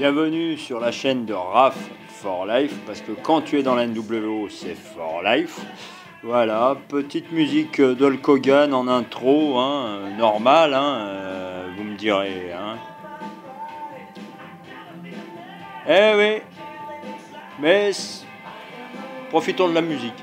Bienvenue sur la chaîne de Raph for Life, parce que quand tu es dans la NWO, c'est for life. Voilà, petite musique d'Hulk Hogan en intro, hein, normal, hein, vous me direz. Hein. Eh oui, mais profitons de la musique.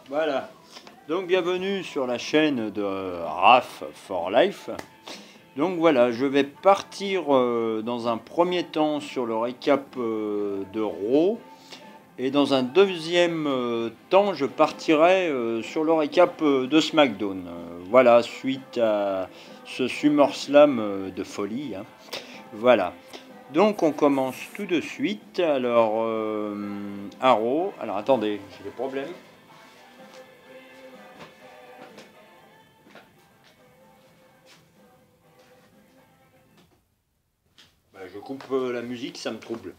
Voilà, donc bienvenue sur la chaîne de Raph for Life. Donc voilà, je vais partir dans un premier temps sur le récap de Raw. Et dans un deuxième temps, je partirai sur le récap de SmackDown. Voilà, suite à ce SummerSlam de folie. Hein. Voilà. Donc on commence tout de suite. Alors, Raw. Alors attendez, j'ai des problèmes. Je coupe la musique, ça me trouble.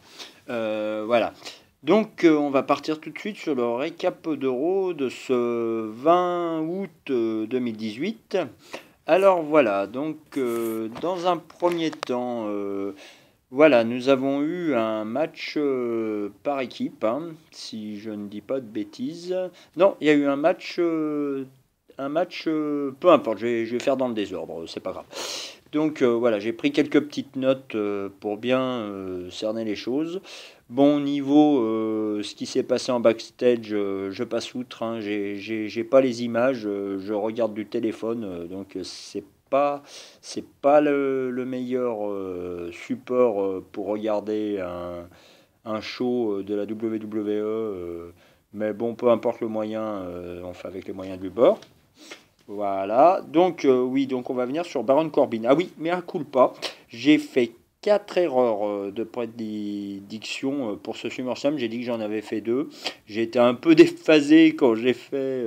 Voilà. Donc on va partir tout de suite sur le récap d'Euro de ce 20 août 2018. Alors voilà, donc dans un premier temps, voilà, nous avons eu un match par équipe, hein, si je ne dis pas de bêtises. Non, il y a eu un match, peu importe, je vais faire dans le désordre, c'est pas grave. Donc voilà, j'ai pris quelques petites notes pour bien cerner les choses. Bon, niveau ce qui s'est passé en backstage, je passe outre. Hein, j'ai pas les images, je regarde du téléphone, donc c'est pas le meilleur support pour regarder un show de la WWE. Mais bon, peu importe le moyen, on fait avec les moyens du bord. Voilà, donc oui, donc on va venir sur Baron Corbin. Ah oui, mais un culpa, j'ai fait 4 erreurs de prédiction pour ce SummerSlam. J'ai dit que j'en avais fait 2. J'ai été un peu déphasé quand j'ai fait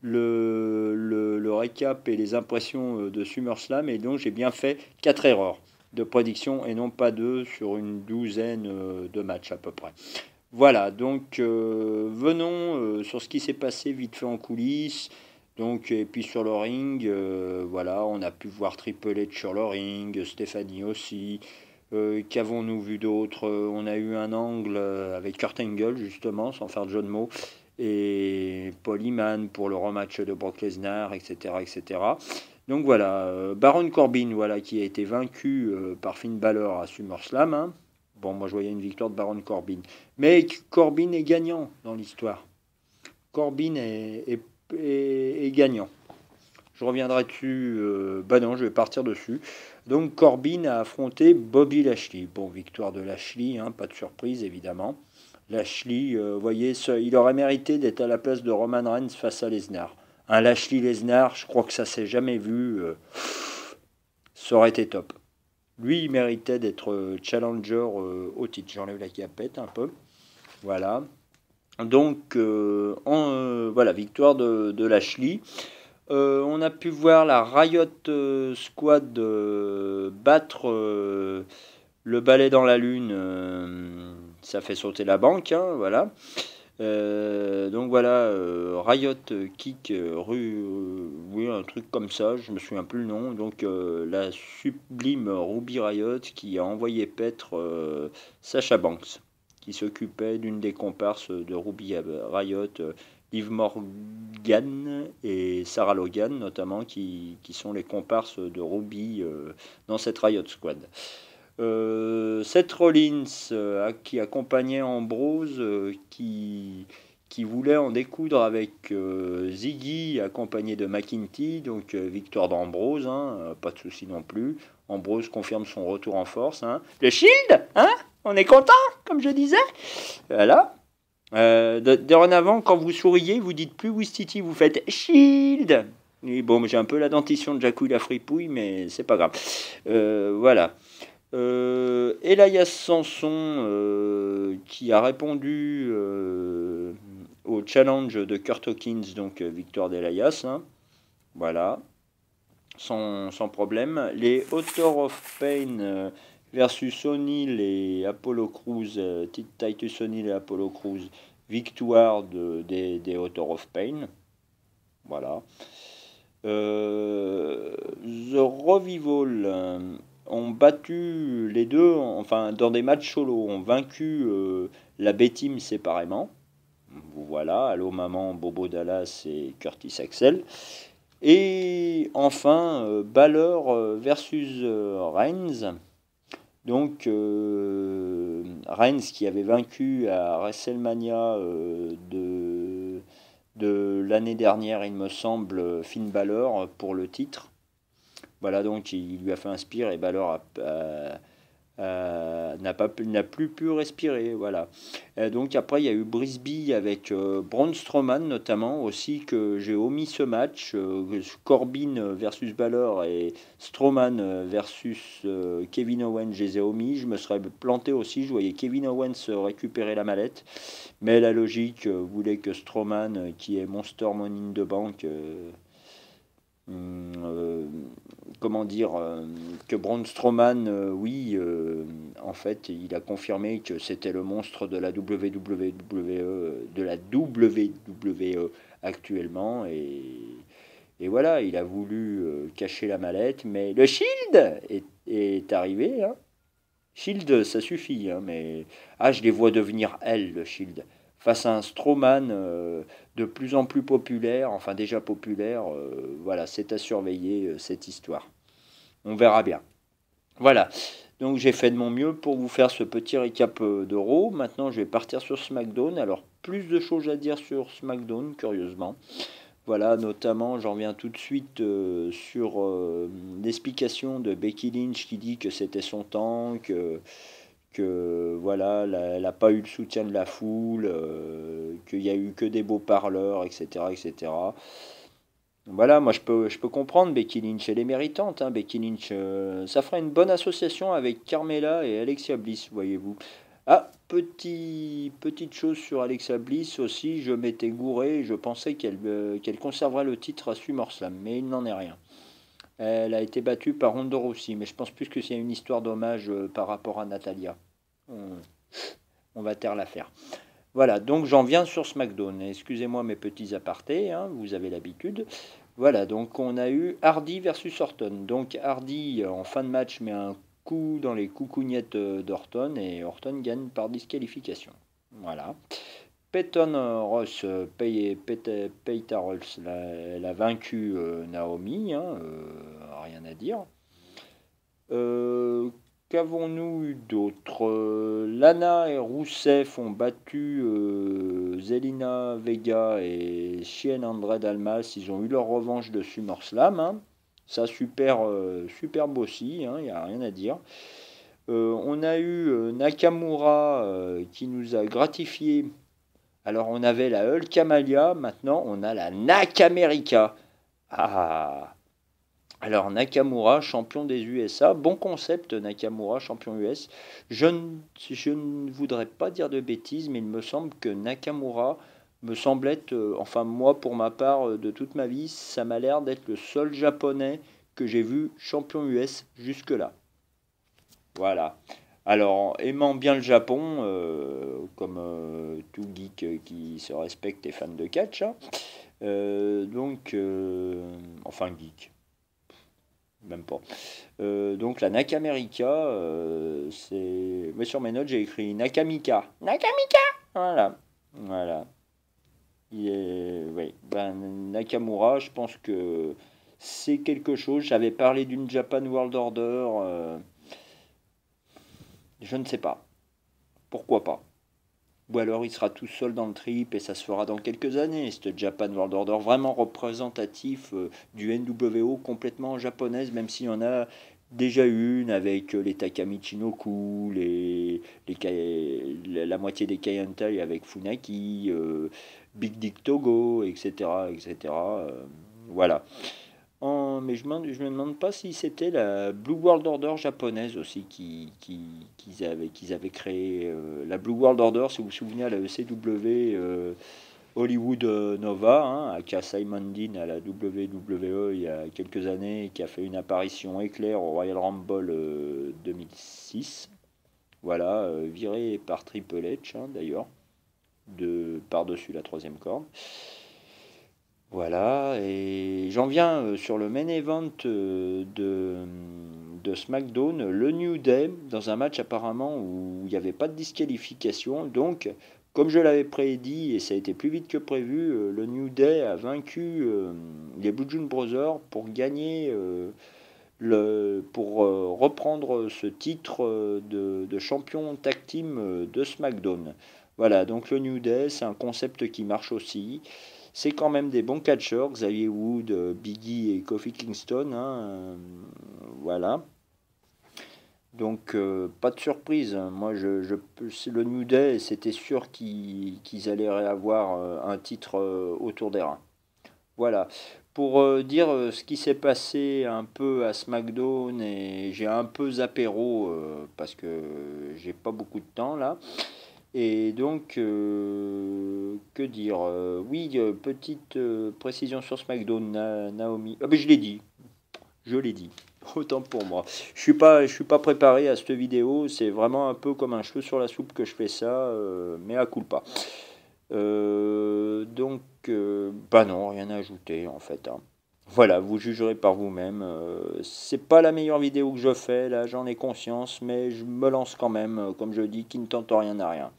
le récap et les impressions de SummerSlam, et donc j'ai bien fait 4 erreurs de prédiction et non pas 2 sur une douzaine de matchs à peu près. Voilà, donc venons sur ce qui s'est passé vite fait en coulisses. Donc, et puis sur le ring, voilà, on a pu voir Triple H sur le ring, Stéphanie aussi. Qu'avons-nous vu d'autre? On a eu un angle avec Kurt Angle, justement, sans faire de jeu de mots, et Paul Heyman pour le rematch de Brock Lesnar, etc., etc. Donc voilà, Baron Corbin, voilà, qui a été vaincu par Finn Balor à SummerSlam. Hein. Bon, moi je voyais une victoire de Baron Corbin. Mais Corbin est gagnant dans l'histoire. Corbin est gagnant. Je reviendrai dessus. Non, je vais partir dessus. Donc Corbin a affronté Bobby Lashley. Bon, victoire de Lashley, hein, pas de surprise évidemment. Lashley, vous voyez, il aurait mérité d'être à la place de Roman Reigns face à Lesnar. Un Lashley Lesnar, je crois que ça s'est jamais vu. Ça aurait été top. Lui, il méritait d'être challenger au titre. J'enlève la capette un peu. Voilà. Donc, voilà, victoire de Lashley. On a pu voir la Riot Squad battre le balai dans la lune. Ça fait sauter la banque, hein, voilà. Donc voilà, Riot Kick, oui, un truc comme ça, je me souviens plus le nom. Donc la sublime Ruby Riot qui a envoyé paître Sasha Banks, qui s'occupait d'une des comparses de Ruby Riot, Liv Morgan et Sarah Logan notamment, qui sont les comparses de Ruby dans cette Riot Squad. Seth Rollins qui accompagnait Ambrose, qui voulait en découdre avec Ziggy accompagné de McIntyre, donc victoire d'Ambrose, hein, pas de souci non plus. Ambrose confirme son retour en force. Hein. Le Shield, hein, on est content, comme je disais. Voilà. Dorénavant, quand vous souriez, vous dites plus Wistiti, vous faites Shield. Et bon, j'ai un peu la dentition de Jacouille la fripouille, mais c'est pas grave. Voilà. Elias Sanson qui a répondu au challenge de Kurt Hawkins, donc victoire d'Elias, hein, voilà, sans problème. Les Author of Pain versus O'Neill et Apollo Crews, Titus O'Neill et Apollo Crews, victoire des Author of Pain, voilà. The Revival ont battu les deux, enfin dans des matchs solo, ont vaincu la B-Team séparément. Voilà, Allo Maman, Bobo Dallas et Curtis Axel. Et enfin, Balor versus Reigns. Donc, Reigns qui avait vaincu à WrestleMania de l'année dernière, il me semble, Finn Balor pour le titre. Voilà, donc il lui a fait un spire et Balor n'a plus pu respirer. Voilà. Donc après, il y a eu Brisby avec Braun Strowman notamment aussi, que j'ai omis ce match. Corbin versus Balor et Strowman versus Kevin Owens, je les ai omis. Je me serais planté aussi, je voyais Kevin Owens récupérer la mallette. Mais la logique voulait que Strowman, qui est Monster Money in the Bank, euh, comment dire, que Braun Strowman, oui, en fait, il a confirmé que c'était le monstre de la WWE actuellement, et voilà, il a voulu cacher la mallette, mais le Shield est arrivé, hein. Shield, ça suffit, hein, mais je les vois devenir elle, le Shield, face à un Strowman de plus en plus populaire, enfin déjà populaire. Voilà, c'est à surveiller cette histoire. On verra bien. Voilà, donc j'ai fait de mon mieux pour vous faire ce petit récap de Raw. Maintenant, je vais partir sur SmackDown. Alors, plus de choses à dire sur SmackDown, curieusement. Voilà, notamment, j'en reviens tout de suite sur l'explication de Becky Lynch qui dit que c'était son temps, que voilà, elle n'a pas eu le soutien de la foule, qu'il n'y a eu que des beaux parleurs, etc., etc. Voilà, moi je peux comprendre Becky Lynch, elle est méritante, hein, Becky Lynch. Ça ferait une bonne association avec Carmella et Alexa Bliss, voyez-vous. Petite chose sur Alexa Bliss aussi, je m'étais gouré, je pensais qu'elle conserverait le titre à SummerSlam, mais il n'en est rien. Elle a été battue par Ronda Rousey, mais je pense plus que c'est une histoire d'hommage par rapport à Natalia. On, on va taire l'affaire. Voilà, donc j'en viens sur SmackDown. Excusez-moi mes petits apartés, hein, vous avez l'habitude. Voilà, donc on a eu Hardy versus Orton. Donc Hardy en fin de match met un coup dans les coucougnettes d'Orton et Orton gagne par disqualification. Voilà. Peyton Ross, Peyta Ross, elle a vaincu Naomi, hein, rien à dire. Qu'avons-nous eu d'autre? Lana et Rousseff ont battu Zelina Vega et Chien André Dalmas. Ils ont eu leur revanche de SummerSlam, hein. Ça, superbe aussi, il n'y a rien à dire. On a eu Nakamura qui nous a gratifié. Alors, on avait la Hulkamalia, maintenant on a la Nakamerica. Ah! Alors Nakamura, champion des USA, bon concept Nakamura, champion US. Je ne voudrais pas dire de bêtises, mais il me semble que Nakamura me semble être, enfin moi pour ma part, de toute ma vie, ça m'a l'air d'être le seul japonais que j'ai vu champion US jusque-là. Voilà. Alors, aimant bien le Japon, comme tout geek qui se respecte et fan de catch, hein, enfin geek, même pas. Donc la Nakamerica, c'est. Mais sur mes notes, j'ai écrit Nakamika. Nakamika. Voilà. Voilà. Oui. Ben, Nakamura, je pense que c'est quelque chose. J'avais parlé d'une Japan World Order. Je ne sais pas. Pourquoi pas? Ou alors il sera tout seul dans le trip et ça se fera dans quelques années. Ce Japan World Order vraiment représentatif du NWO complètement japonaise, même s'il y en a déjà une avec les Takamichinoku, la moitié des Kaientai avec Funaki, Big Dick Togo, etc. etc. Voilà. Mais je me demande pas si c'était la Blue World Order japonaise aussi qu'ils avaient créé. La Blue World Order, si vous vous souvenez, à la ECW Hollywood Nova, hein, aka Simon Dean à la WWE il y a quelques années, qui a fait une apparition éclair au Royal Rumble 2006. Voilà, viré par Triple H, hein, d'ailleurs, par-dessus la troisième corde. Voilà, et j'en viens sur le main event de SmackDown, le New Day, dans un match apparemment où il n'y avait pas de disqualification. Donc, comme je l'avais prédit, et ça a été plus vite que prévu, le New Day a vaincu les Blue June Brothers pour gagner, pour reprendre ce titre de champion tag team de SmackDown. Voilà, donc le New Day, c'est un concept qui marche aussi. C'est quand même des bons catcheurs, Xavier Wood, Biggie et Kofi Kingston, hein, voilà. Donc pas de surprise, hein. Moi c'est le New Day, c'était sûr qu'ils allaient avoir un titre autour des reins. Voilà. Pour dire ce qui s'est passé un peu à SmackDown, et j'ai un peu zappéro parce que j'ai pas beaucoup de temps là. Et donc, que dire oui, petite précision sur SmackDown, Naomi. Ah ben je l'ai dit. Autant pour moi. Je suis pas préparé à cette vidéo. C'est vraiment un peu comme un cheveu sur la soupe que je fais ça, mais à culpa. Donc, bah non, rien à ajouter en fait, hein. Voilà, vous jugerez par vous-même. C'est pas la meilleure vidéo que je fais, là, j'en ai conscience, mais je me lance quand même, comme je dis, qui ne tente rien à rien.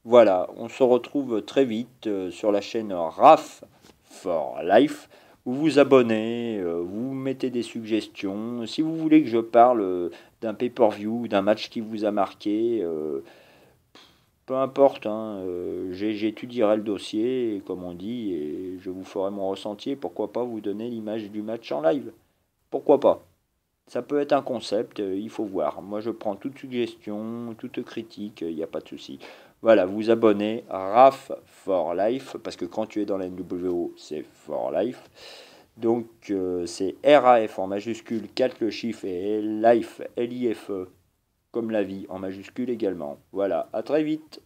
Voilà, on se retrouve très vite sur la chaîne RAF for Life. Vous vous abonnez, vous mettez des suggestions. Si vous voulez que je parle d'un pay-per-view, d'un match qui vous a marqué, peu importe, hein, j'étudierai le dossier, comme on dit, et je vous ferai mon ressenti. Pourquoi pas vous donner l'image du match en live? Pourquoi pas? Ça peut être un concept, il faut voir. Moi, je prends toute suggestion, toute critique, il n'y a pas de souci. Voilà, vous abonnez à RAF for Life, parce que quand tu es dans la NWO, c'est for Life. Donc, c'est RAF en majuscule, 4 le chiffre, et Life, Life, comme la vie, en majuscule également. Voilà, à très vite.